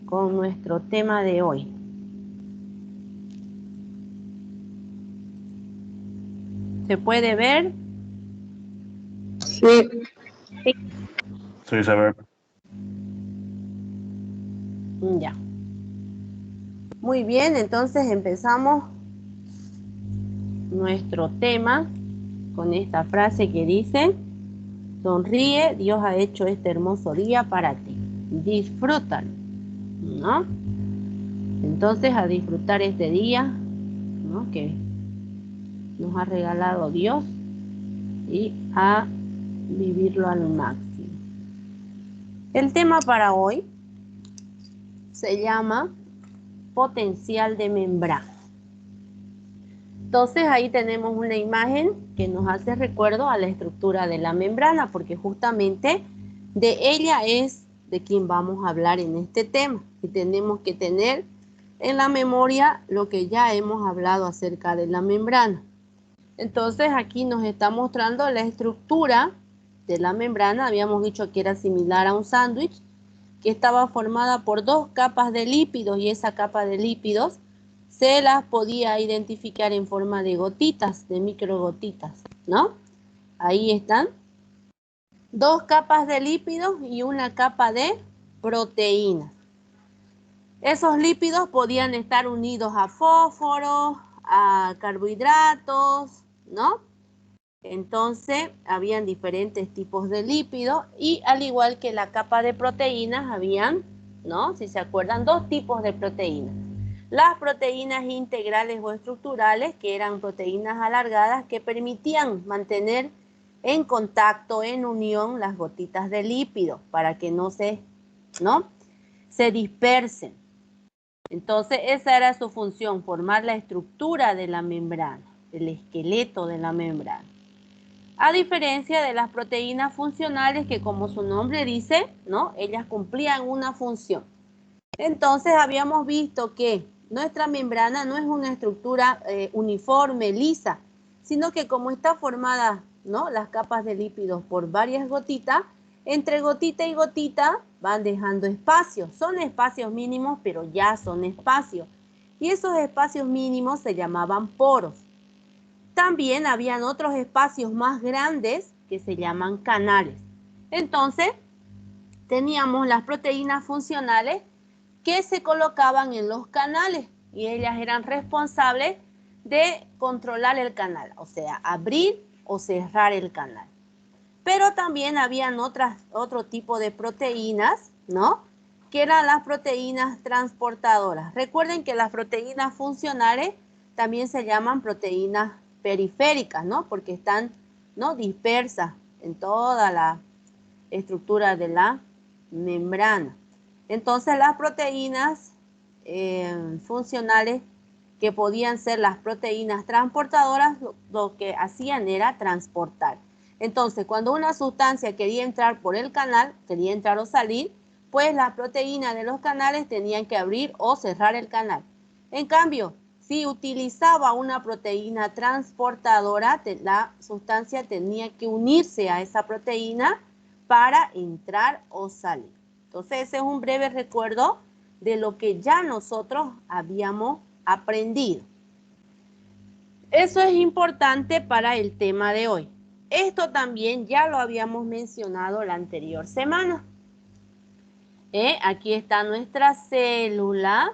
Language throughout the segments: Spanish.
con nuestro tema de hoy. ¿Se puede ver? Sí. Sí, se ve. Ya. Muy bien, entonces empezamos nuestro tema con esta frase que dice: sonríe, Dios ha hecho este hermoso día para ti. Disfrútalo, ¿no? Entonces, a disfrutar este día, ¿no?, que nos ha regalado Dios, y a vivirlo al máximo. El tema para hoy se llama potencial de membrana. Entonces ahí tenemos una imagen que nos hace recuerdo a la estructura de la membrana, porque justamente de ella es de quien vamos a hablar en este tema. Y tenemos que tener en la memoria lo que ya hemos hablado acerca de la membrana. Entonces aquí nos está mostrando la estructura de la membrana. Habíamos dicho que era similar a un sándwich, que estaba formada por dos capas de lípidos, y esa capa de lípidos se las podía identificar en forma de gotitas, de microgotitas, ¿no? Ahí están. Dos capas de lípidos y una capa de proteínas. Esos lípidos podían estar unidos a fósforo, a carbohidratos, ¿no? Entonces, habían diferentes tipos de lípidos, y al igual que la capa de proteínas, habían, ¿no?, si se acuerdan, dos tipos de proteínas. Las proteínas integrales o estructurales, que eran proteínas alargadas que permitían mantener en contacto, en unión, las gotitas de lípido para que no se dispersen. Entonces, esa era su función, formar la estructura de la membrana, el esqueleto de la membrana. A diferencia de las proteínas funcionales, que como su nombre dice, ¿no?, ellas cumplían una función. Entonces habíamos visto que nuestra membrana no es una estructura uniforme, lisa, sino que como está formada, ¿no?, las capas de lípidos por varias gotitas, entre gotita y gotita van dejando espacios. Son espacios mínimos, pero ya son espacios. Y esos espacios mínimos se llamaban poros. También habían otros espacios más grandes que se llaman canales. Entonces, teníamos las proteínas funcionales que se colocaban en los canales, y ellas eran responsables de controlar el canal, o sea, abrir o cerrar el canal. Pero también habían otro tipo de proteínas, ¿no?, que eran las proteínas transportadoras. Recuerden que las proteínas funcionales también se llaman proteínas periféricas, ¿no?, porque están, ¿no?, dispersas en toda la estructura de la membrana. Entonces, las proteínas funcionales, que podían ser las proteínas transportadoras, lo que hacían era transportar. Entonces, cuando una sustancia quería entrar por el canal, quería entrar o salir, pues las proteínas de los canales tenían que abrir o cerrar el canal. En cambio, si utilizaba una proteína transportadora, la sustancia tenía que unirse a esa proteína para entrar o salir. Entonces, ese es un breve recuerdo de lo que ya nosotros habíamos aprendido. Eso es importante para el tema de hoy. Esto también ya lo habíamos mencionado la anterior semana. Aquí está nuestra célula,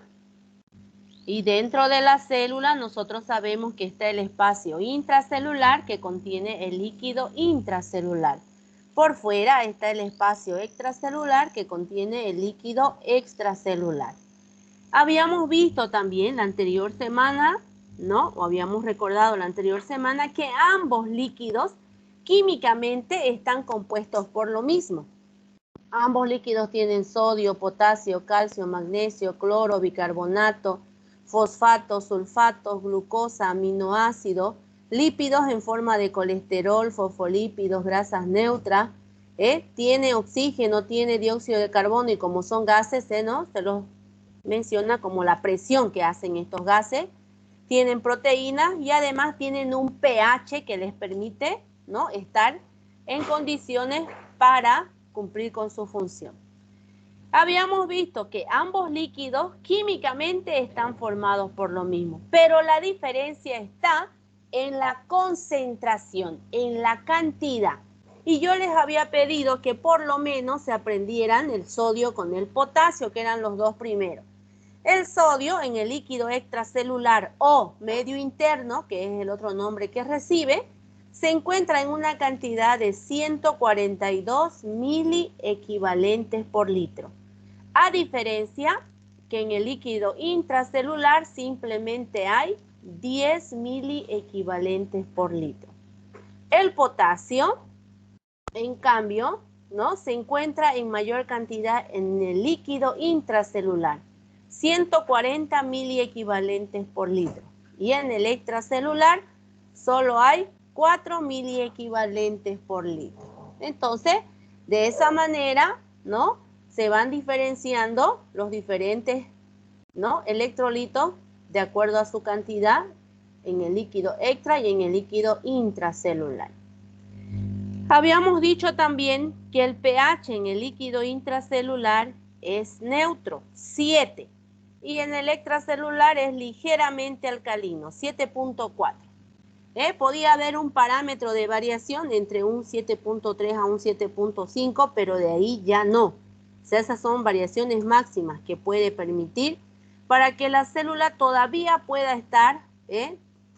y dentro de la célula nosotros sabemos que está el espacio intracelular, que contiene el líquido intracelular. Por fuera está el espacio extracelular, que contiene el líquido extracelular. Habíamos visto también la anterior semana, ¿no?, o habíamos recordado la anterior semana, que ambos líquidos químicamente están compuestos por lo mismo. Ambos líquidos tienen sodio, potasio, calcio, magnesio, cloro, bicarbonato, fosfatos, sulfatos, glucosa, aminoácidos, lípidos en forma de colesterol, fosfolípidos, grasas neutras. Tiene oxígeno, tiene dióxido de carbono, y como son gases, ¿no?, se los menciona como la presión que hacen estos gases. Tienen proteínas y además tienen un pH que les permite, ¿no?, estar en condiciones para cumplir con su función. Habíamos visto que ambos líquidos químicamente están formados por lo mismo, pero la diferencia está en la concentración, en la cantidad. Y yo les había pedido que por lo menos se aprendieran el sodio con el potasio, que eran los dos primeros. El sodio en el líquido extracelular o medio interno, que es el otro nombre que recibe, se encuentra en una cantidad de 142 miliequivalentes por litro. A diferencia que en el líquido intracelular simplemente hay 10 miliequivalentes por litro. El potasio, en cambio, ¿no?, se encuentra en mayor cantidad en el líquido intracelular, 140 miliequivalentes por litro. Y en el extracelular solo hay 4 miliequivalentes por litro. Entonces, de esa manera, ¿no?, se van diferenciando los diferentes, ¿no?, electrolitos de acuerdo a su cantidad en el líquido extra y en el líquido intracelular. Habíamos dicho también que el pH en el líquido intracelular es neutro, 7, y en el extracelular es ligeramente alcalino, 7.4. Podía haber un parámetro de variación entre un 7.3 a un 7.5, pero de ahí ya no. O sea, esas son variaciones máximas que puede permitir para que la célula todavía pueda estar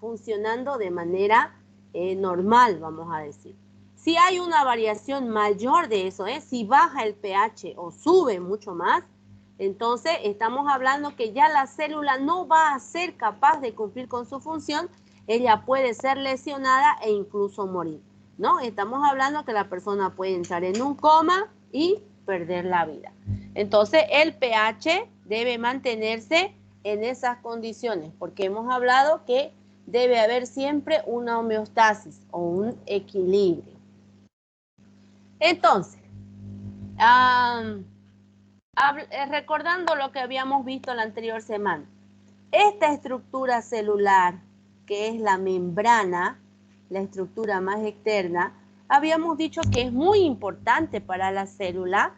funcionando de manera normal, vamos a decir. Si hay una variación mayor de eso, si baja el pH o sube mucho más, entonces estamos hablando que ya la célula no va a ser capaz de cumplir con su función, ella puede ser lesionada e incluso morir, ¿no? Estamos hablando que la persona puede entrar en un coma y perder la vida. Entonces el pH debe mantenerse en esas condiciones, porque hemos hablado que debe haber siempre una homeostasis o un equilibrio. Entonces, recordando lo que habíamos visto la anterior semana, esta estructura celular, que es la membrana, la estructura más externa, habíamos dicho que es muy importante para la célula,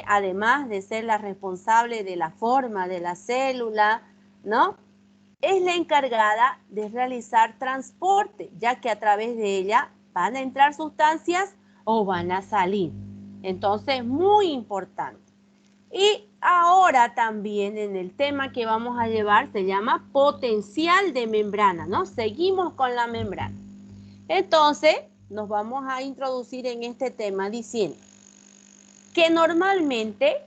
además de ser la responsable de la forma de la célula, ¿no? Es la encargada de realizar transporte, ya que a través de ella van a entrar sustancias o van a salir. Entonces, muy importante. Y ahora también en el tema que vamos a llevar se llama potencial de membrana, ¿no? Seguimos con la membrana. Entonces, nos vamos a introducir en este tema diciendo que normalmente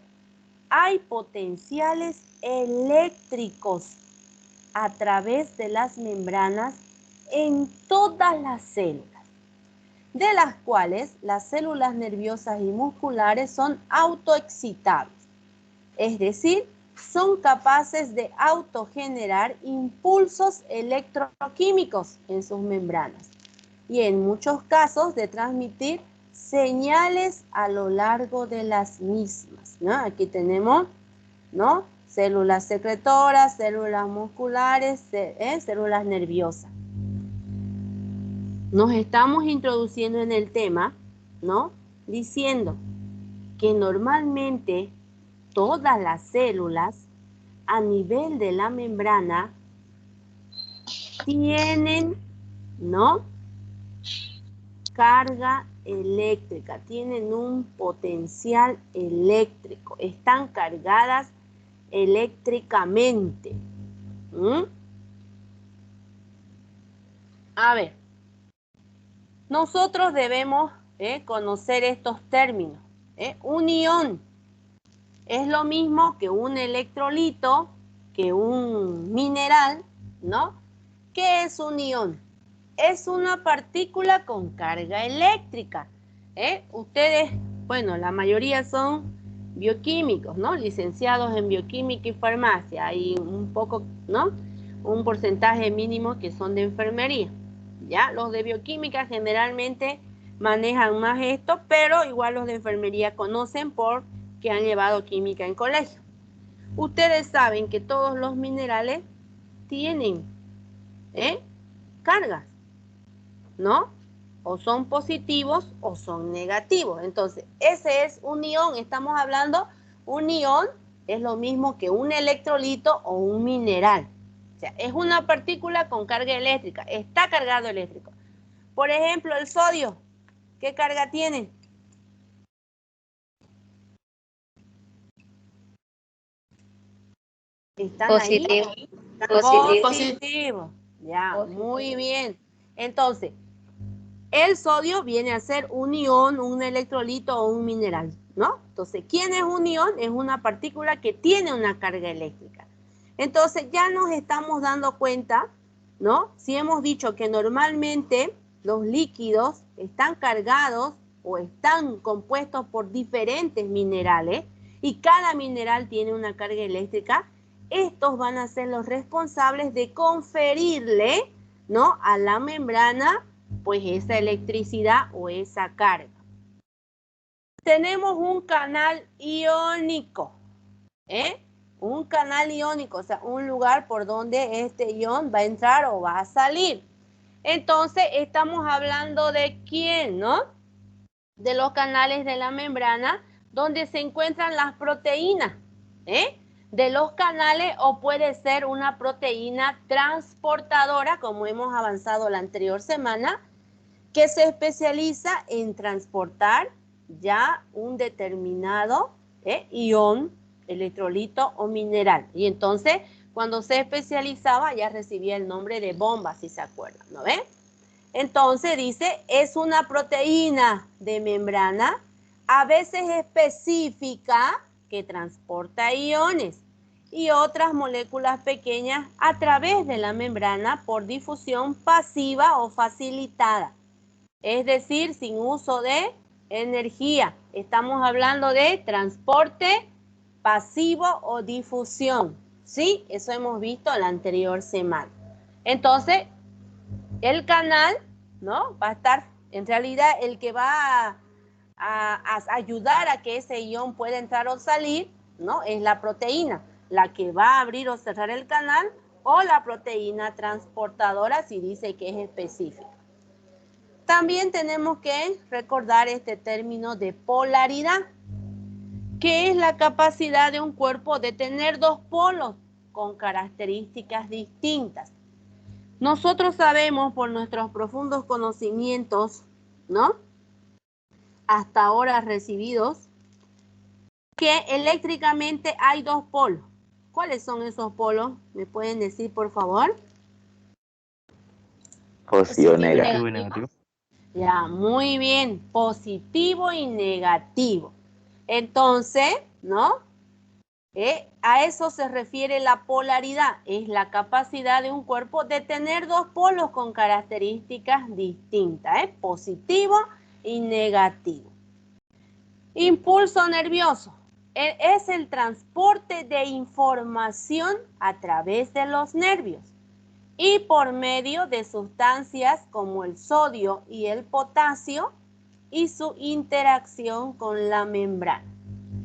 hay potenciales eléctricos a través de las membranas en todas las células, de las cuales las células nerviosas y musculares son autoexcitables, es decir, son capaces de autogenerar impulsos electroquímicos en sus membranas y en muchos casos de transmitir señales a lo largo de las mismas, ¿no? Aquí tenemos, ¿no?, células secretoras, células musculares, células nerviosas. Nos estamos introduciendo en el tema, ¿no?, diciendo que normalmente todas las células a nivel de la membrana tienen, ¿no?, carga eléctrica, tienen un potencial eléctrico, están cargadas eléctricamente. A ver, nosotros debemos conocer estos términos. Un ion es lo mismo que un electrolito, que un mineral, ¿no? ¿Qué es un ion? Es una partícula con carga eléctrica. Ustedes, bueno, la mayoría son bioquímicos, ¿no? Licenciados en bioquímica y farmacia. Hay un poco, ¿no?, un porcentaje mínimo que son de enfermería. ¿Ya? Los de bioquímica generalmente manejan más esto, pero igual los de enfermería conocen porque han llevado química en colegio. Ustedes saben que todos los minerales tienen cargas, ¿no? O son positivos o son negativos. Entonces, ese es un ion. Estamos hablando Un ion es lo mismo que un electrolito o un mineral. O sea, es una partícula con carga eléctrica, está cargado eléctrico. Por ejemplo, el sodio, ¿qué carga tiene? ¿Están Positivo. ahí? Positivo. Positivo. Ya, muy bien. Entonces, el sodio viene a ser un ion, un electrolito o un mineral, ¿no? Entonces, ¿quién es un ion? Es una partícula que tiene una carga eléctrica. Entonces, ya nos estamos dando cuenta, ¿no? Si hemos dicho que normalmente los líquidos están cargados o están compuestos por diferentes minerales y cada mineral tiene una carga eléctrica, estos van a ser los responsables de conferirle, ¿no?, a la membrana pues esa electricidad o esa carga. Tenemos un canal iónico, un canal iónico, o sea, un lugar por donde este ion va a entrar o va a salir. Entonces, estamos hablando de quién, ¿no? De los canales de la membrana donde se encuentran las proteínas, de los canales, o puede ser una proteína transportadora, como hemos avanzado la anterior semana, que se especializa en transportar ya un determinado ion, electrolito o mineral. Y entonces, cuando se especializaba, ya recibía el nombre de bomba, si se acuerdan, ¿no ven? Entonces dice, es una proteína de membrana, a veces específica, que transporta iones y otras moléculas pequeñas a través de la membrana por difusión pasiva o facilitada. Es decir, sin uso de energía. Estamos hablando de transporte pasivo o difusión. ¿Sí? Eso hemos visto la anterior semana. Entonces, el canal, ¿no?, va a estar, en realidad, el que va a ayudar a que ese ion pueda entrar o salir, ¿no?, es la proteína, la que va a abrir o cerrar el canal, o la proteína transportadora, si dice que es específica. También tenemos que recordar este término de polaridad, que es la capacidad de un cuerpo de tener dos polos con características distintas. Nosotros sabemos por nuestros profundos conocimientos, ¿no?, hasta ahora recibidos, que eléctricamente hay dos polos. ¿Cuáles son esos polos? ¿Me pueden decir, por favor? Positivo y Positivo y negativo. negativo. Ya, muy bien, positivo y negativo. Entonces, ¿no?, a eso se refiere la polaridad, es la capacidad de un cuerpo de tener dos polos con características distintas, positivo y negativo. Impulso nervioso es el transporte de información a través de los nervios y por medio de sustancias como el sodio y el potasio y su interacción con la membrana.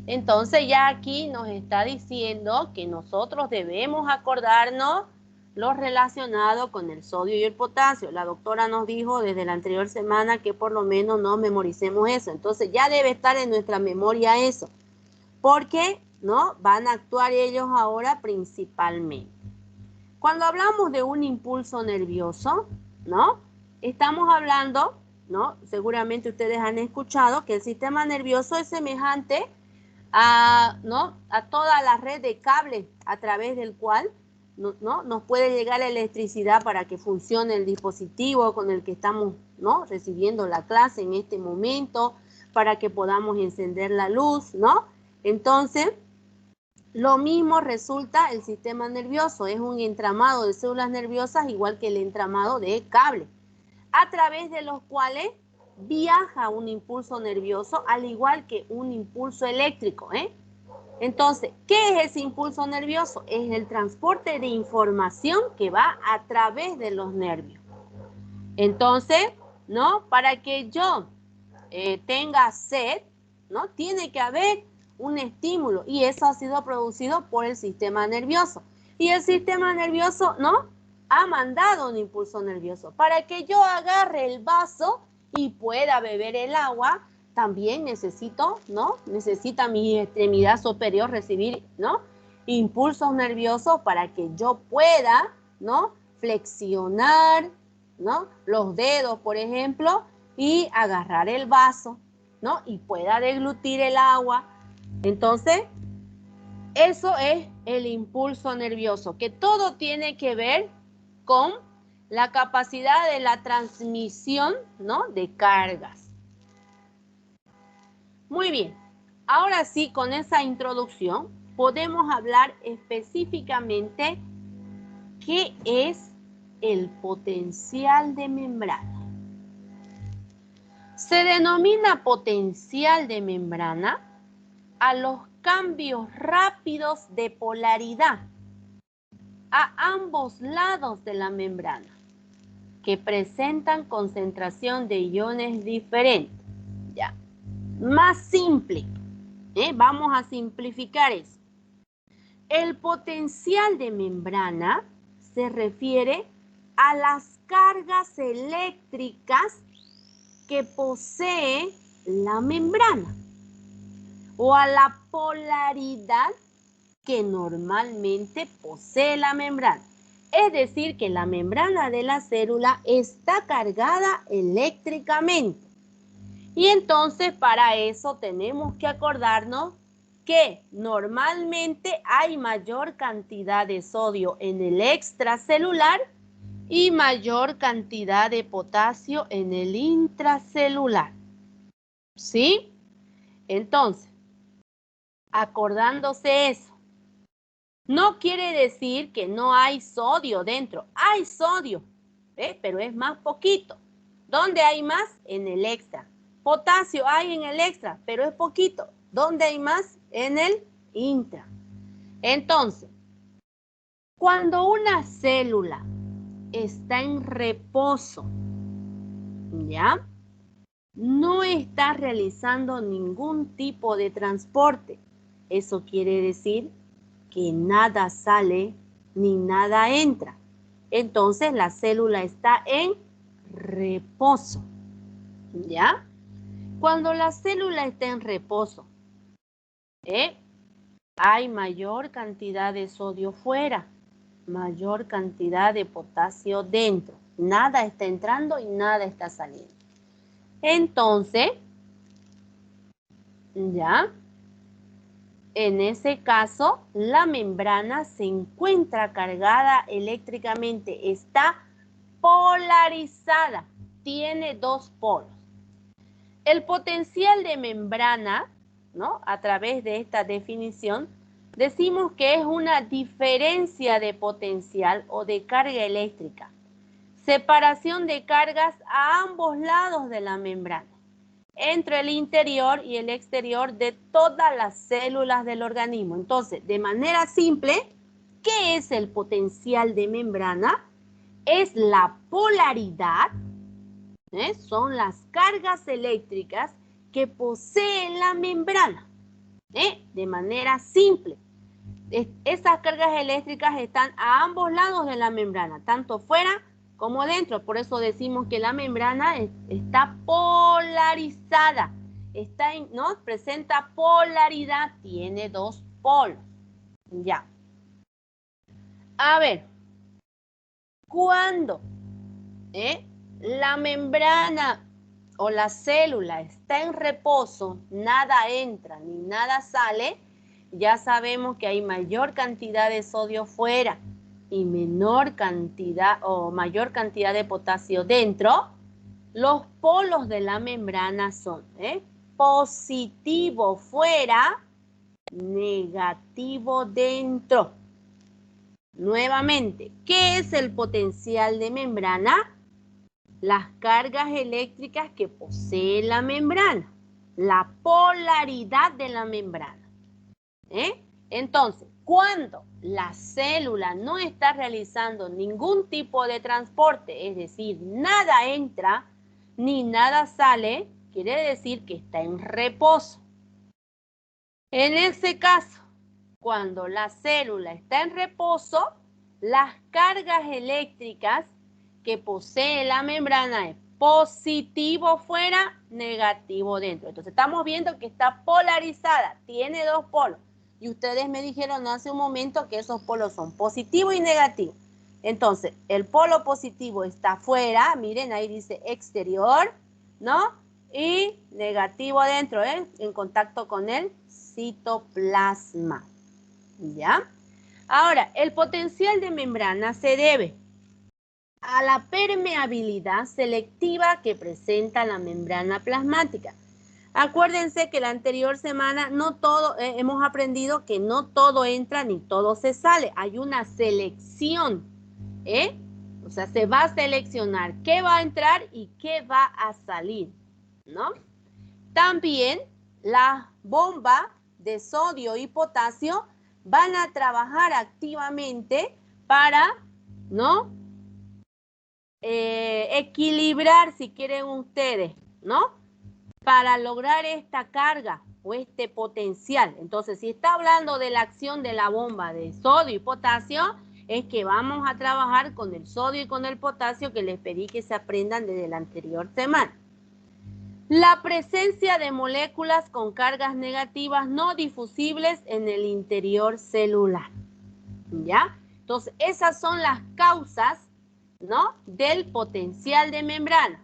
Entonces ya aquí nos está diciendo que nosotros debemos acordarnos lo relacionado con el sodio y el potasio. La doctora nos dijo desde la anterior semana que por lo menos no memoricemos eso. Entonces ya debe estar en nuestra memoria eso, porque ¿no?, van a actuar ellos ahora principalmente. Cuando hablamos de un impulso nervioso, ¿no?, estamos hablando, ¿no?, seguramente ustedes han escuchado que el sistema nervioso es semejante a toda la red de cables a través del cual ¿no?, nos puede llegar la electricidad para que funcione el dispositivo con el que estamos, ¿no?, recibiendo la clase en este momento, para que podamos encender la luz, ¿no? Entonces, lo mismo resulta el sistema nervioso, es un entramado de células nerviosas igual que el entramado de cable, a través de los cuales viaja un impulso nervioso al igual que un impulso eléctrico, Entonces, ¿qué es ese impulso nervioso? Es el transporte de información que va a través de los nervios. Entonces, ¿no?, para que yo tenga sed, ¿no?, tiene que haber un estímulo y eso ha sido producido por el sistema nervioso. Y el sistema nervioso, ¿no?, ha mandado un impulso nervioso. Para que yo agarre el vaso y pueda beber el agua, también necesito, ¿no? Necesita mi extremidad superior recibir, ¿no? Impulsos nerviosos para que yo pueda, ¿no? Flexionar, ¿no? Los dedos, por ejemplo, y agarrar el vaso, ¿no? Y pueda deglutir el agua. Entonces, eso es el impulso nervioso, que todo tiene que ver con la capacidad de la transmisión, ¿no? De cargas. Muy bien, ahora sí, con esa introducción, podemos hablar específicamente qué es el potencial de membrana. Se denomina potencial de membrana a los cambios rápidos de polaridad a ambos lados de la membrana que presentan concentración de iones diferentes. Ya, más simple, vamos a simplificar eso. El potencial de membrana se refiere a las cargas eléctricas que posee la membrana o a la polaridad que normalmente posee la membrana. Es decir, que la membrana de la célula está cargada eléctricamente. Y entonces para eso tenemos que acordarnos que normalmente hay mayor cantidad de sodio en el extracelular y mayor cantidad de potasio en el intracelular. ¿Sí? Entonces, acordándose eso, no quiere decir que no hay sodio dentro. Hay sodio, pero es más poquito. ¿Dónde hay más? En el extra. Potasio hay en el extra, pero es poquito. ¿Dónde hay más? En el intra. Entonces, cuando una célula está en reposo, ¿ya? No está realizando ningún tipo de transporte. Eso quiere decir que nada sale ni nada entra. Entonces la célula está en reposo, ¿ya? Cuando la célula está en reposo, hay mayor cantidad de sodio fuera, mayor cantidad de potasio dentro. Nada está entrando y nada está saliendo. Entonces, ¿ya? En ese caso, la membrana se encuentra cargada eléctricamente, está polarizada, tiene dos polos. El potencial de membrana, ¿no? A través de esta definición, decimos que es una diferencia de potencial o de carga eléctrica. Separación de cargas a ambos lados de la membrana, entre el interior y el exterior de todas las células del organismo. Entonces, de manera simple, ¿qué es el potencial de membrana? Es la polaridad, son las cargas eléctricas que posee la membrana, de manera simple. Esas cargas eléctricas están a ambos lados de la membrana, tanto fuera como dentro. Por eso decimos que la membrana está polarizada, ¿no? Presenta polaridad, tiene dos polos. Ya. A ver, cuando la membrana o la célula está en reposo, nada entra ni nada sale, ya sabemos que hay mayor cantidad de sodio fuera y menor cantidad o mayor cantidad de potasio dentro. Los polos de la membrana son positivo fuera, negativo dentro. Nuevamente, ¿qué es el potencial de membrana? Las cargas eléctricas que posee la membrana, la polaridad de la membrana. Entonces, cuando la célula no está realizando ningún tipo de transporte, es decir, nada entra ni nada sale, quiere decir que está en reposo. En ese caso, cuando la célula está en reposo, las cargas eléctricas que posee la membrana es positivo fuera, negativo dentro. Entonces estamos viendo que está polarizada, tiene dos polos. Y ustedes me dijeron hace un momento que esos polos son positivo y negativo. Entonces, el polo positivo está afuera, miren, ahí dice exterior, ¿no? Y negativo adentro, en contacto con el citoplasma, ¿ya? Ahora, el potencial de membrana se debe a la permeabilidad selectiva que presenta la membrana plasmática. Acuérdense que la anterior semana no todo, hemos aprendido que no todo entra ni todo se sale. Hay una selección, o sea, se va a seleccionar qué va a entrar y qué va a salir, ¿no? También la bomba de sodio y potasio van a trabajar activamente para, ¿no? Equilibrar, si quieren ustedes, ¿no? Para lograr esta carga o este potencial. Entonces, si está hablando de la acción de la bomba de sodio y potasio, es que vamos a trabajar con el sodio y con el potasio que les pedí que se aprendan desde la anterior semana. La presencia de moléculas con cargas negativas no difusibles en el interior celular, ¿ya? Entonces, esas son las causas, ¿no? Del potencial de membrana.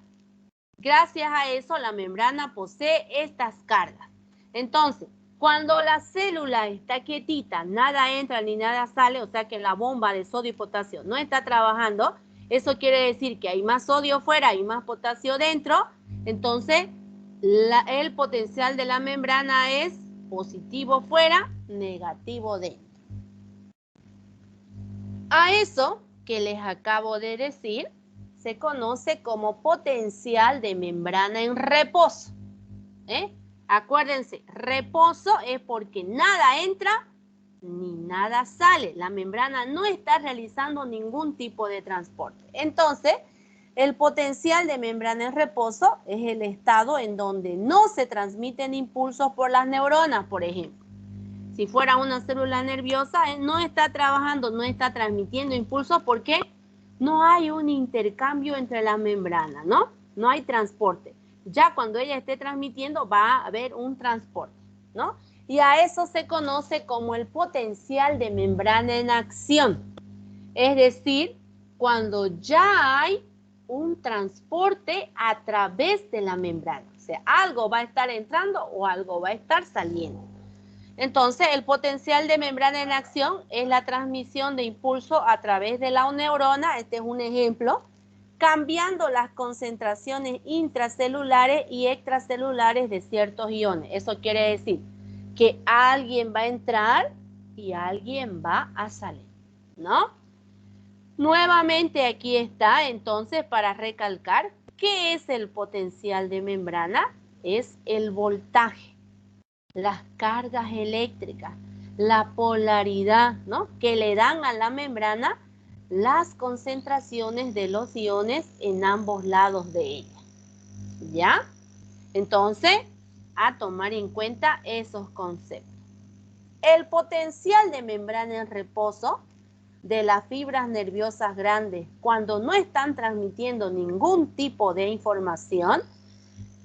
Gracias a eso, la membrana posee estas cargas. Entonces, cuando la célula está quietita, nada entra ni nada sale, o sea que la bomba de sodio y potasio no está trabajando, eso quiere decir que hay más sodio fuera y más potasio dentro, entonces el potencial de la membrana es positivo fuera, negativo dentro. A eso que les acabo de decir se conoce como potencial de membrana en reposo. Acuérdense, reposo es porque nada entra ni nada sale. La membrana no está realizando ningún tipo de transporte. Entonces, el potencial de membrana en reposo es el estado en donde no se transmiten impulsos por las neuronas, por ejemplo. Si fuera una célula nerviosa, no está trabajando, no está transmitiendo impulsos porque no hay un intercambio entre la membrana, ¿no? No hay transporte. Ya cuando ella esté transmitiendo va a haber un transporte, ¿no? Y a eso se conoce como el potencial de membrana en acción. Es decir, cuando ya hay un transporte a través de la membrana. O sea, algo va a estar entrando o algo va a estar saliendo. Entonces, el potencial de membrana en acción es la transmisión de impulso a través de la neurona, este es un ejemplo, cambiando las concentraciones intracelulares y extracelulares de ciertos iones. Eso quiere decir que alguien va a entrar y alguien va a salir, ¿no? Nuevamente aquí está, entonces, para recalcar, ¿qué es el potencial de membrana? Es el voltaje, las cargas eléctricas, la polaridad, ¿no? Que le dan a la membrana las concentraciones de los iones en ambos lados de ella, ¿ya? Entonces, a tomar en cuenta esos conceptos. El potencial de membrana en reposo de las fibras nerviosas grandes cuando no están transmitiendo ningún tipo de información,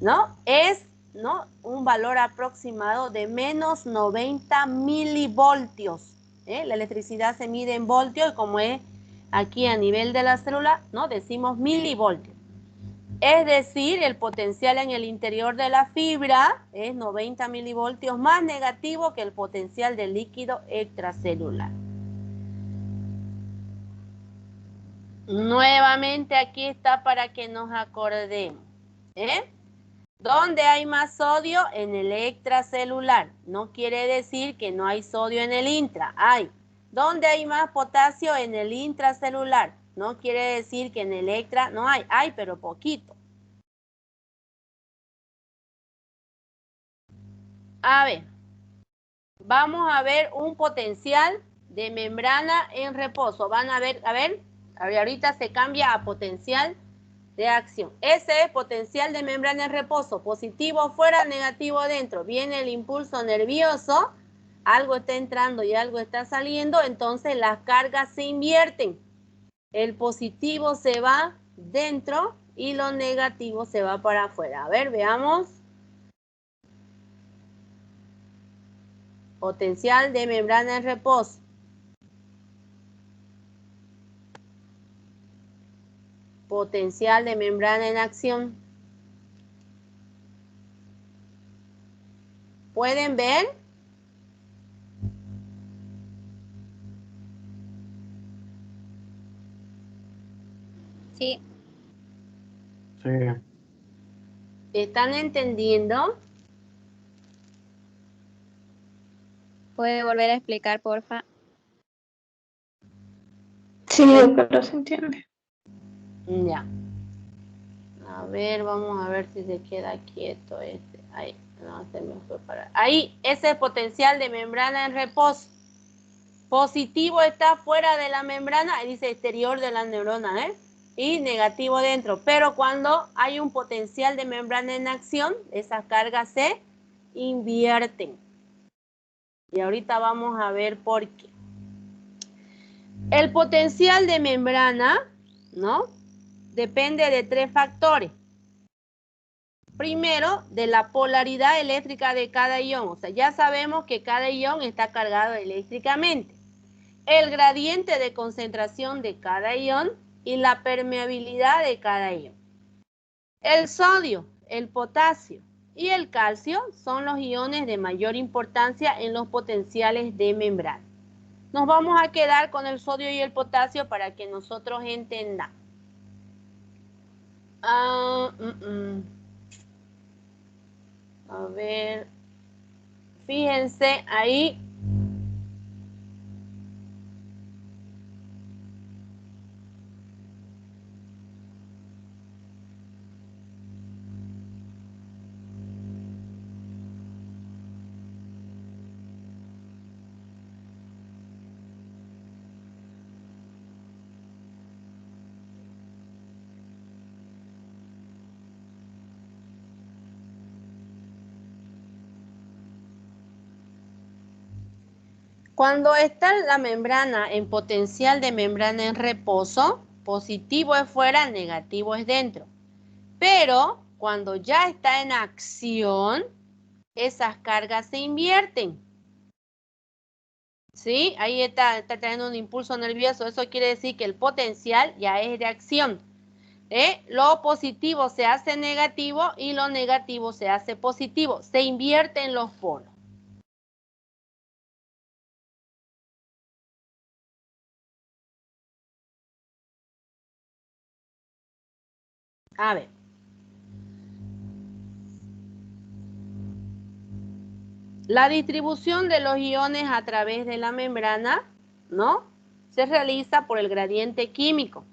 ¿no? Es, ¿no? Un valor aproximado de menos 90 milivoltios. La electricidad se mide en voltios y como es aquí a nivel de la célula, ¿no? Decimos milivoltios. Es decir, el potencial en el interior de la fibra es 90 milivoltios más negativo que el potencial del líquido extracelular. Nuevamente aquí está para que nos acordemos. ¿Dónde hay más sodio? En el extracelular. No quiere decir que no hay sodio en el intra. Hay. ¿Dónde hay más potasio? En el intracelular. No quiere decir que en el extra no hay. Hay, pero poquito. A ver. Vamos a ver un potencial de membrana en reposo. Van a ver, ahorita se cambia a potencial de acción. Ese es potencial de membrana en reposo. Positivo fuera, negativo dentro. Viene el impulso nervioso, algo está entrando y algo está saliendo, entonces las cargas se invierten. El positivo se va dentro y lo negativo se va para afuera. A ver, veamos. Potencial de membrana en reposo. Potencial de membrana en acción. ¿Pueden ver? Sí. Sí. ¿Están entendiendo? ¿Puede volver a explicar, porfa? Sí, pero se entiende. Ya. A ver, vamos a ver si se queda quieto este. Ahí, no, se me fue para... Ahí, ese es potencial de membrana en reposo. Positivo está fuera de la membrana, ahí dice exterior de la neurona, ¿eh? Y negativo dentro. Pero cuando hay un potencial de membrana en acción, esas cargas se invierten. Y ahorita vamos a ver por qué. El potencial de membrana, ¿no? Depende de 3 factores. Primero, de la polaridad eléctrica de cada ion. O sea, ya sabemos que cada ion está cargado eléctricamente. El gradiente de concentración de cada ion y la permeabilidad de cada ion. El sodio, el potasio y el calcio son los iones de mayor importancia en los potenciales de membrana. Nos vamos a quedar con el sodio y el potasio para que nosotros entendamos. A ver, fíjense ahí. Cuando está la membrana en potencial de membrana en reposo, positivo es fuera, negativo es dentro. Pero cuando ya está en acción, esas cargas se invierten. ¿Sí? Ahí está teniendo un impulso nervioso. Eso quiere decir que el potencial ya es de acción. Lo positivo se hace negativo y lo negativo se hace positivo. Se invierten los polos. A ver. La distribución de los iones a través de la membrana, ¿no? Se realiza por el gradiente químico.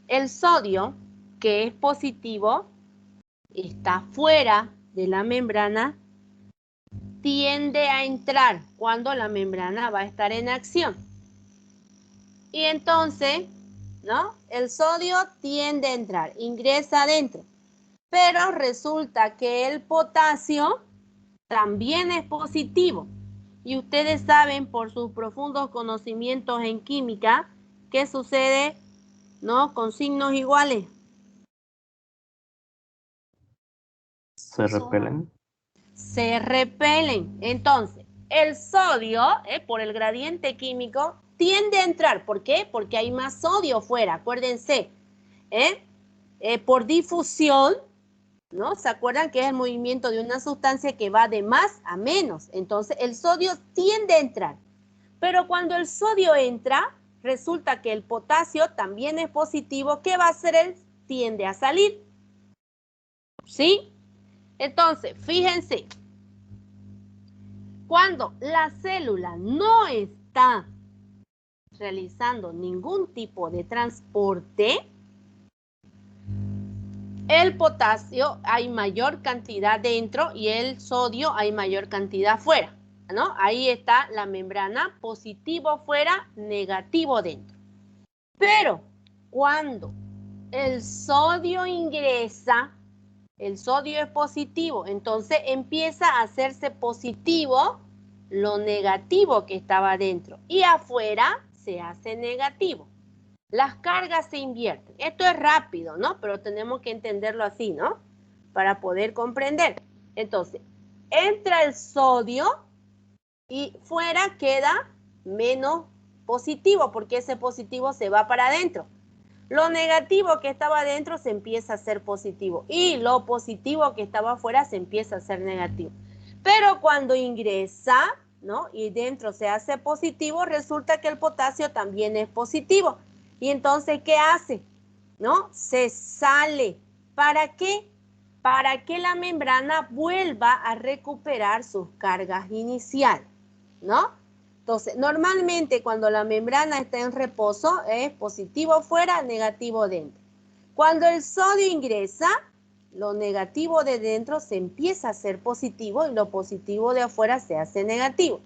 El sodio, que es positivo, está fuera de la membrana, tiende a entrar cuando la membrana va a estar en acción. Y entonces, ¿no? El sodio tiende a entrar, ingresa adentro. Pero resulta que el potasio también es positivo. Y ustedes saben por sus profundos conocimientos en química qué sucede, ¿no? Con signos iguales. Se repelen. Se repelen. Entonces, el sodio, por el gradiente químico, tiende a entrar. ¿Por qué? Porque hay más sodio fuera, acuérdense. Por difusión, ¿no? ¿Se acuerdan que es el movimiento de una sustancia que va de más a menos? Entonces, el sodio tiende a entrar. Pero cuando el sodio entra, resulta que el potasio también es positivo. ¿Qué va a hacer él? Tiende a salir. ¿Sí? Entonces, fíjense. Cuando la célula no está realizando ningún tipo de transporte, el potasio hay mayor cantidad dentro y el sodio hay mayor cantidad fuera, ¿no? Ahí está la membrana, positivo fuera, negativo dentro. Pero cuando el sodio ingresa, el sodio es positivo, entonces empieza a hacerse positivo lo negativo que estaba dentro y afuera se hace negativo. Las cargas se invierten. Esto es rápido, ¿no? Pero tenemos que entenderlo así, ¿no? Para poder comprender. Entonces, entra el sodio y fuera queda menos positivo, porque ese positivo se va para adentro. Lo negativo que estaba adentro se empieza a hacer positivo y lo positivo que estaba afuera se empieza a hacer negativo. Pero cuando ingresa, ¿no? Y dentro se hace positivo, resulta que el potasio también es positivo. Y entonces, ¿qué hace? ¿No? Se sale. ¿Para qué? Para que la membrana vuelva a recuperar sus cargas iniciales, ¿no? Entonces, normalmente cuando la membrana está en reposo es positivo fuera, negativo dentro. Cuando el sodio ingresa, lo negativo de dentro se empieza a hacer positivo y lo positivo de afuera se hace negativo.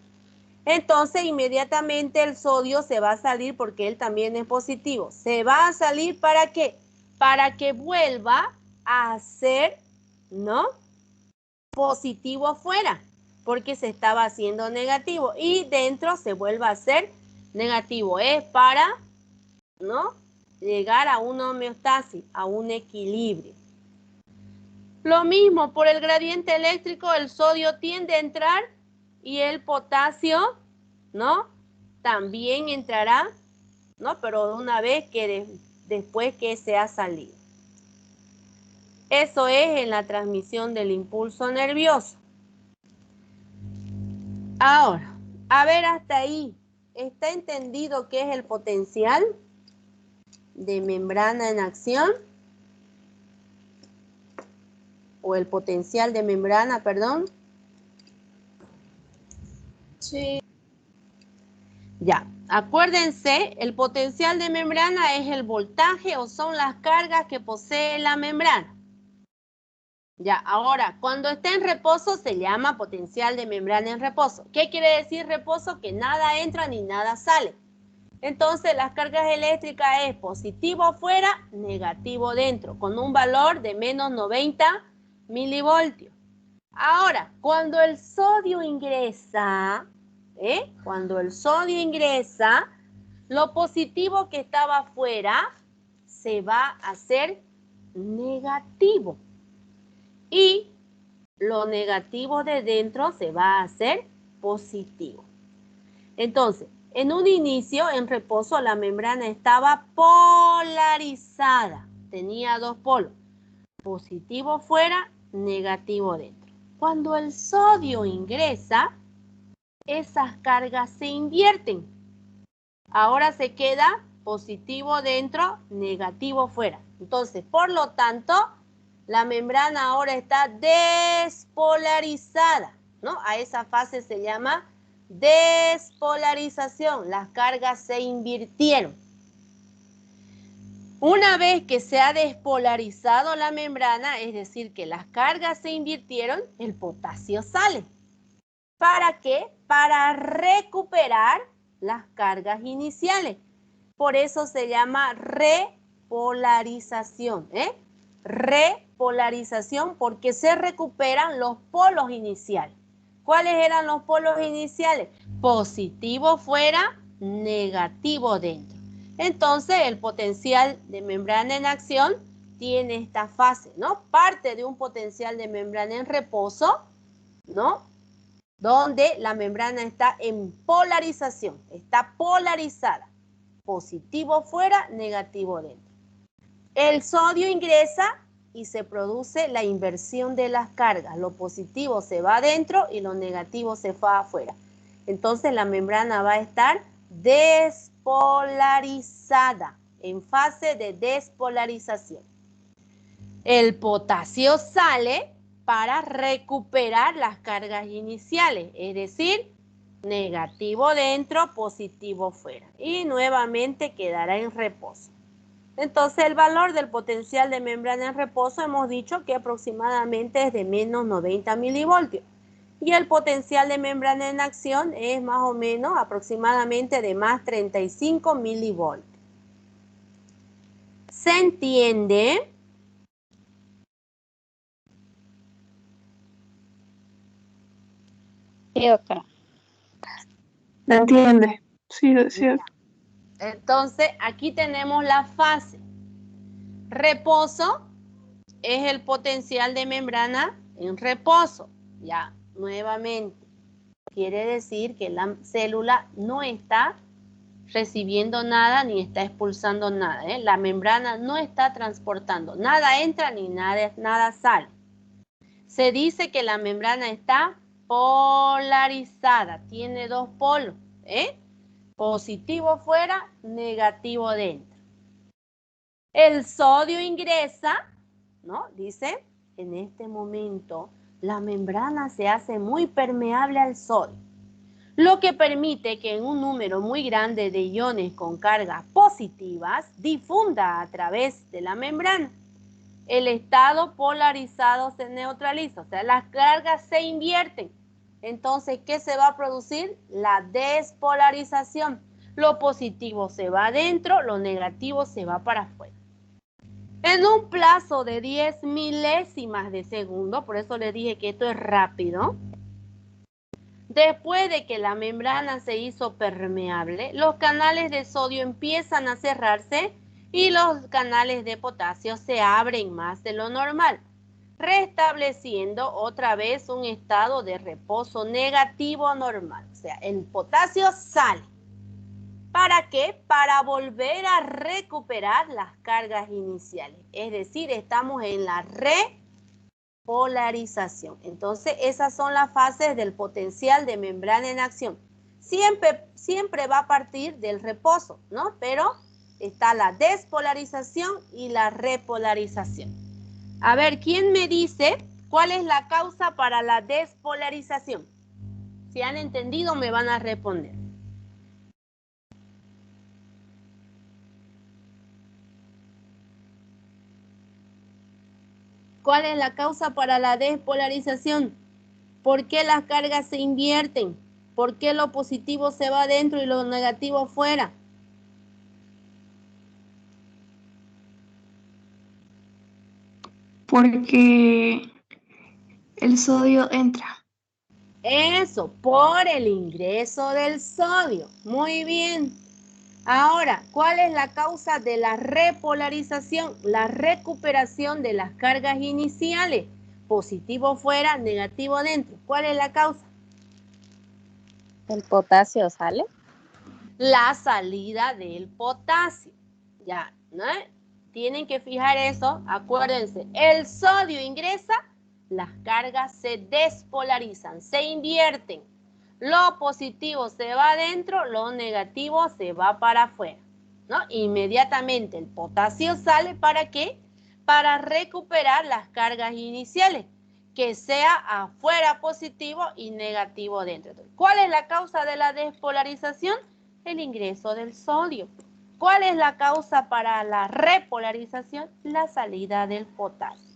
Entonces, inmediatamente el sodio se va a salir porque él también es positivo. ¿Se va a salir para qué? Para que vuelva a ser, ¿no? Positivo afuera, porque se estaba haciendo negativo. Y dentro se vuelve a hacer negativo. Es para, ¿no? Llegar a una homeostasis, a un equilibrio. Lo mismo, por el gradiente eléctrico, el sodio tiende a entrar y el potasio, ¿no? También entrará, ¿no? Pero una vez que después que se ha salido. Eso es en la transmisión del impulso nervioso. Ahora, a ver hasta ahí. ¿Está entendido qué es el potencial de membrana en acción? O el potencial de membrana, perdón. Sí. Ya, acuérdense, el potencial de membrana es el voltaje o son las cargas que posee la membrana. Ya, ahora, cuando está en reposo se llama potencial de membrana en reposo. ¿Qué quiere decir reposo? Que nada entra ni nada sale. Entonces, las cargas eléctricas es positivo afuera, negativo dentro, con un valor de menos 90 milivoltios. Ahora, cuando el sodio ingresa, cuando el sodio ingresa, lo positivo que estaba afuera se va a hacer negativo. Y lo negativo de dentro se va a hacer positivo. Entonces, en un inicio, en reposo, la membrana estaba polarizada. Tenía dos polos, positivo fuera, negativo dentro. Cuando el sodio ingresa, esas cargas se invierten. Ahora se queda positivo dentro, negativo fuera. Entonces, por lo tanto, la membrana ahora está despolarizada, ¿no? A esa fase se llama despolarización. Las cargas se invirtieron. Una vez que se ha despolarizado la membrana, es decir, que las cargas se invirtieron, el potasio sale. ¿Para qué? Para recuperar las cargas iniciales. Por eso se llama repolarización, repolarización porque se recuperan los polos iniciales. ¿Cuáles eran los polos iniciales? Positivo fuera, negativo dentro. Entonces, el potencial de membrana en acción tiene esta fase, ¿no? Parte de un potencial de membrana en reposo, ¿no? Donde la membrana está en polarización, está polarizada. Positivo fuera, negativo dentro. El sodio ingresa y se produce la inversión de las cargas. Lo positivo se va adentro y lo negativo se va afuera. Entonces la membrana va a estar despolarizada, en fase de despolarización. El potasio sale para recuperar las cargas iniciales, es decir, negativo dentro, positivo fuera. Y nuevamente quedará en reposo. Entonces el valor del potencial de membrana en reposo hemos dicho que aproximadamente es de menos 90 milivoltios. Y el potencial de membrana en acción es más o menos aproximadamente de más 35 milivoltios. ¿Se entiende? Sí, doctora. ¿Me entiende? Sí, es cierto. Entonces, aquí tenemos la fase. Reposo es el potencial de membrana en reposo. Ya, nuevamente. Quiere decir que la célula no está recibiendo nada ni está expulsando nada. La membrana no está transportando. Nada entra ni nada sale. Se dice que la membrana está polarizada. Tiene dos polos. Positivo fuera, negativo dentro. El sodio ingresa, ¿no? Dice, en este momento la membrana se hace muy permeable al sodio, lo que permite que en un número muy grande de iones con cargas positivas difunda a través de la membrana. El estado polarizado se neutraliza, o sea, las cargas se invierten. Entonces, ¿qué se va a producir? La despolarización. Lo positivo se va adentro, lo negativo se va para afuera. En un plazo de 10 milésimas de segundo, por eso les dije que esto es rápido, después de que la membrana se hizo permeable, los canales de sodio empiezan a cerrarse y los canales de potasio se abren más de lo normal, restableciendo otra vez un estado de reposo negativo normal. O sea, el potasio sale. ¿Para qué? Para volver a recuperar las cargas iniciales. Es decir, estamos en la repolarización. Entonces, esas son las fases del potencial de membrana en acción. Siempre va a partir del reposo, ¿no? Pero está la despolarización y la repolarización. A ver, ¿quién me dice cuál es la causa para la despolarización? Si han entendido, me van a responder. ¿Cuál es la causa para la despolarización? ¿Por qué las cargas se invierten? ¿Por qué lo positivo se va adentro y lo negativo fuera? Porque el sodio entra. Eso, por el ingreso del sodio. Muy bien. Ahora, ¿cuál es la causa de la repolarización? La recuperación de las cargas iniciales. Positivo fuera, negativo dentro. ¿Cuál es la causa? ¿El potasio sale? La salida del potasio. Ya, ¿no? Tienen que fijar eso. Acuérdense, el sodio ingresa, las cargas se despolarizan, se invierten. Lo positivo se va adentro, lo negativo se va para afuera, ¿no? Inmediatamente el potasio sale, ¿para qué? Para recuperar las cargas iniciales, que sea afuera positivo y negativo dentro. ¿Cuál es la causa de la despolarización? El ingreso del sodio. ¿Cuál es la causa para la repolarización? La salida del potasio.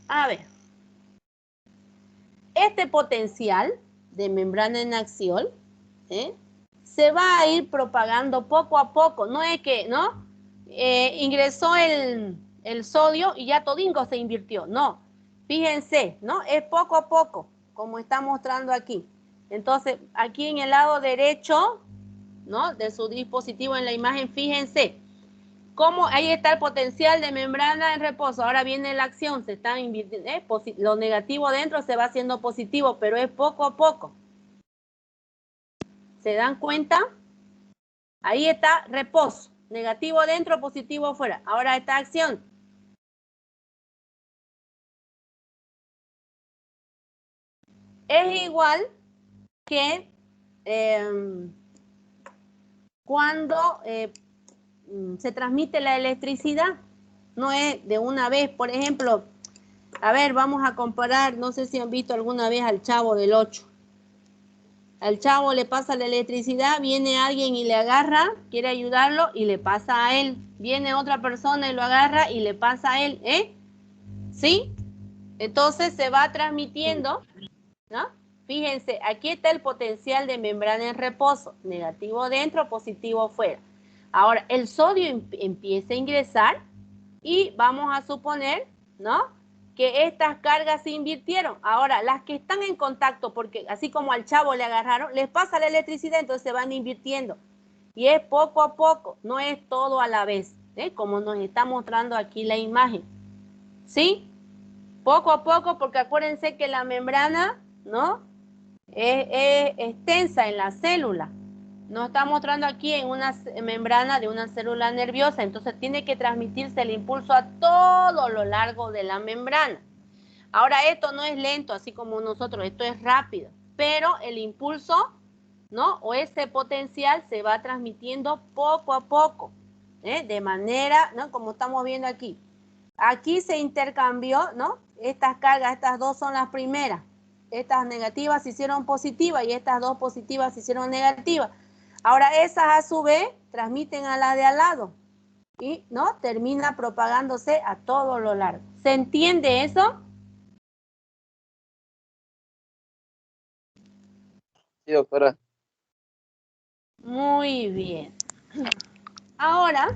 A ver, este potencial de membrana en acción se va a ir propagando poco a poco. No es que, ¿no? Ingresó el sodio y ya todingo se invirtió. No, fíjense, ¿no? Es poco a poco, como está mostrando aquí. Entonces, aquí en el lado derecho, ¿no? De su dispositivo en la imagen, fíjense cómo ahí está el potencial de membrana en reposo. Ahora viene la acción, se está invirtiendo, lo negativo dentro se va haciendo positivo, pero es poco a poco. ¿Se dan cuenta? Ahí está reposo, negativo dentro, positivo afuera. Ahora está acción. Es igual que cuando se transmite la electricidad. No es de una vez, por ejemplo, a ver, vamos a comparar, no sé si han visto alguna vez al Chavo del 8. Al Chavo le pasa la electricidad, viene alguien y le agarra, quiere ayudarlo y le pasa a él. Viene otra persona y lo agarra y le pasa a él, ¿sí? Entonces se va transmitiendo, ¿no? Fíjense, aquí está el potencial de membrana en reposo, negativo dentro, positivo fuera. Ahora, el sodio empieza a ingresar y vamos a suponer, ¿no? que estas cargas se invirtieron. Ahora, las que están en contacto, porque así como al chavo le agarraron, les pasa la electricidad, entonces se van invirtiendo. Y es poco a poco, no es todo a la vez, como nos está mostrando aquí la imagen. ¿Sí? Poco a poco, porque acuérdense que la membrana, ¿no? Es extensa en la célula. Nos está mostrando aquí en una membrana de una célula nerviosa, entonces tiene que transmitirse el impulso a todo lo largo de la membrana. Ahora, esto no es lento, así como nosotros, esto es rápido, pero el impulso, ¿no? O ese potencial se va transmitiendo poco a poco, de manera, ¿no? Como estamos viendo aquí. Aquí se intercambió, ¿no? Estas cargas, estas dos son las primeras. Estas negativas se hicieron positivas y estas dos positivas se hicieron negativas. Ahora esas a su vez transmiten a la de al lado y, ¿no? Termina propagándose a todo lo largo. ¿Se entiende eso? Sí, doctora. Muy bien. Ahora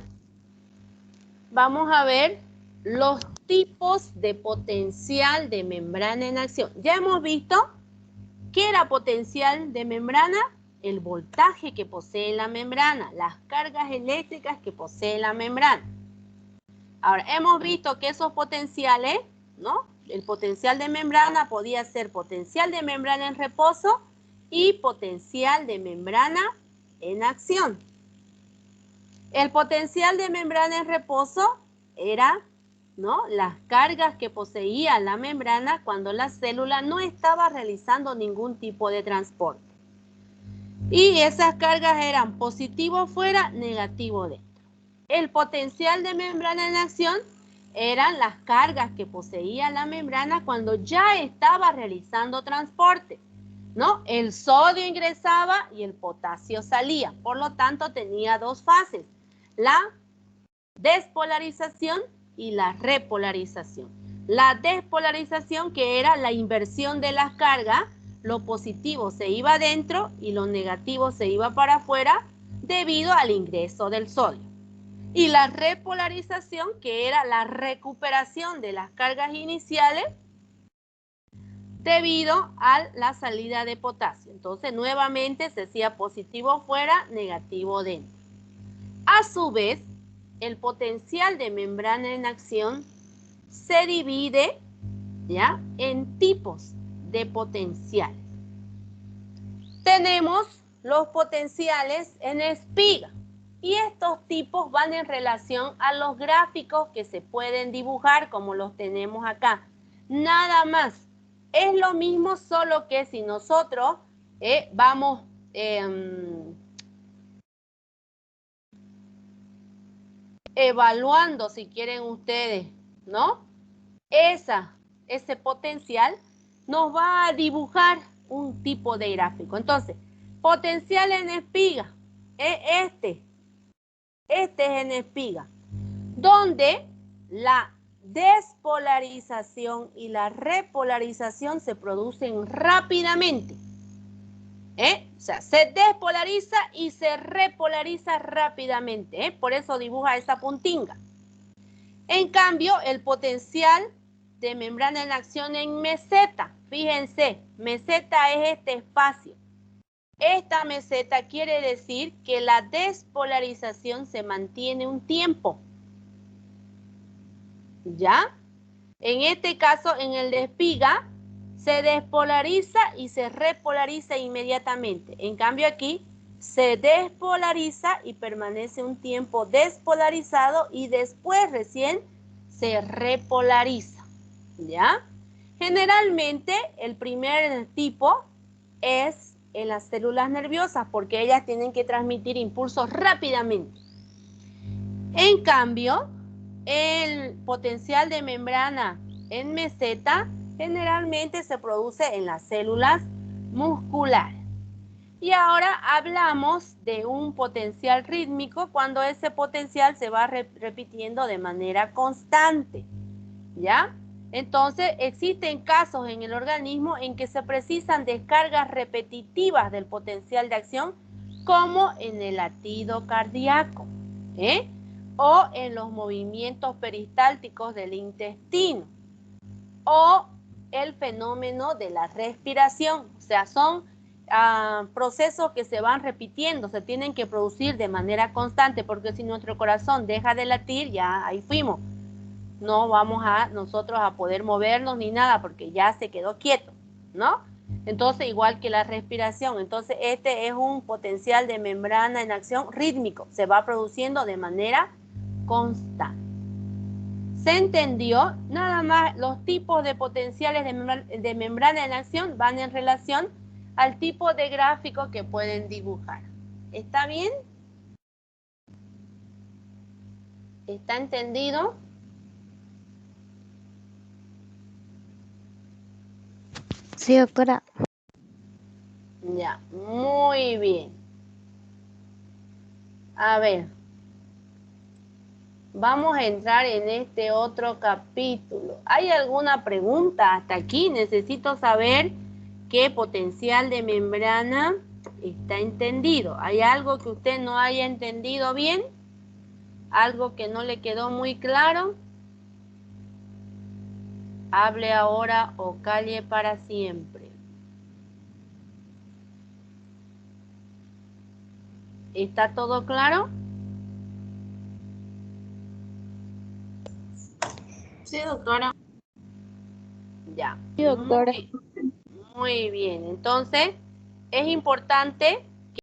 vamos a ver los tipos de potencial de membrana en acción. Ya hemos visto qué era potencial de membrana, el voltaje que posee la membrana, las cargas eléctricas que posee la membrana. Ahora, hemos visto que esos potenciales, ¿no? El potencial de membrana podía ser potencial de membrana en reposo y potencial de membrana en acción. El potencial de membrana en reposo era, ¿no? Las cargas que poseía la membrana cuando la célula no estaba realizando ningún tipo de transporte. Y esas cargas eran positivo fuera, negativo dentro. El potencial de membrana en acción eran las cargas que poseía la membrana cuando ya estaba realizando transporte, ¿no? El sodio ingresaba y el potasio salía. Por lo tanto, tenía dos fases, la despolarización y la repolarización. La despolarización, que era la inversión de las cargas, lo positivo se iba adentro y lo negativo se iba para afuera debido al ingreso del sodio. Y la repolarización, que era la recuperación de las cargas iniciales debido a la salida de potasio. Entonces, nuevamente se hacía positivo fuera, negativo dentro. A su vez, el potencial de membrana en acción se divide, ¿ya?, en tipos de potenciales. Tenemos los potenciales en espiga y estos tipos van en relación a los gráficos que se pueden dibujar como los tenemos acá. Nada más. Es lo mismo, solo que si nosotros vamos evaluando, si quieren ustedes, ¿no? Ese potencial nos va a dibujar un tipo de gráfico. Entonces, potencial en espiga, este es en espiga, donde la despolarización y la repolarización se producen rápidamente. O sea, se despolariza y se repolariza rápidamente. Por eso dibuja esa puntinga. En cambio, el potencial de membrana en acción en meseta, fíjense, meseta es este espacio. Esta meseta quiere decir que la despolarización se mantiene un tiempo. ¿Ya? En este caso, en el de espiga, se despolariza y se repolariza inmediatamente. En cambio aquí, se despolariza y permanece un tiempo despolarizado y después recién se repolariza. ¿Ya? Generalmente, el primer tipo es en las células nerviosas porque ellas tienen que transmitir impulsos rápidamente. En cambio, el potencial de membrana en meseta generalmente se produce en las células musculares. Y ahora hablamos de un potencial rítmico cuando ese potencial se va repitiendo de manera constante. ¿Ya? Entonces, existen casos en el organismo en que se precisan descargas repetitivas del potencial de acción, como en el latido cardíaco, o en los movimientos peristálticos del intestino. o el fenómeno de la respiración. O sea, son procesos que se van repitiendo, se tienen que producir de manera constante, porque si nuestro corazón deja de latir, ya ahí fuimos. No vamos a nosotros a poder movernos ni nada, porque ya se quedó quieto, ¿no? Entonces, igual que la respiración, entonces este es un potencial de membrana en acción rítmico, se va produciendo de manera constante. ¿Se entendió? Nada más los tipos de potenciales de membrana en acción van en relación al tipo de gráfico que pueden dibujar. ¿Está bien? ¿Está entendido? Sí, doctora. Ya, muy bien. A ver, vamos a entrar en este otro capítulo. ¿Hay alguna pregunta hasta aquí? Necesito saber qué potencial de membrana está entendido. ¿Hay algo que usted no haya entendido bien? ¿Algo que no le quedó muy claro? Hable ahora o calle para siempre. ¿Está todo claro? Sí, doctora. Ya. Sí, doctora. Muy bien. Entonces, es importante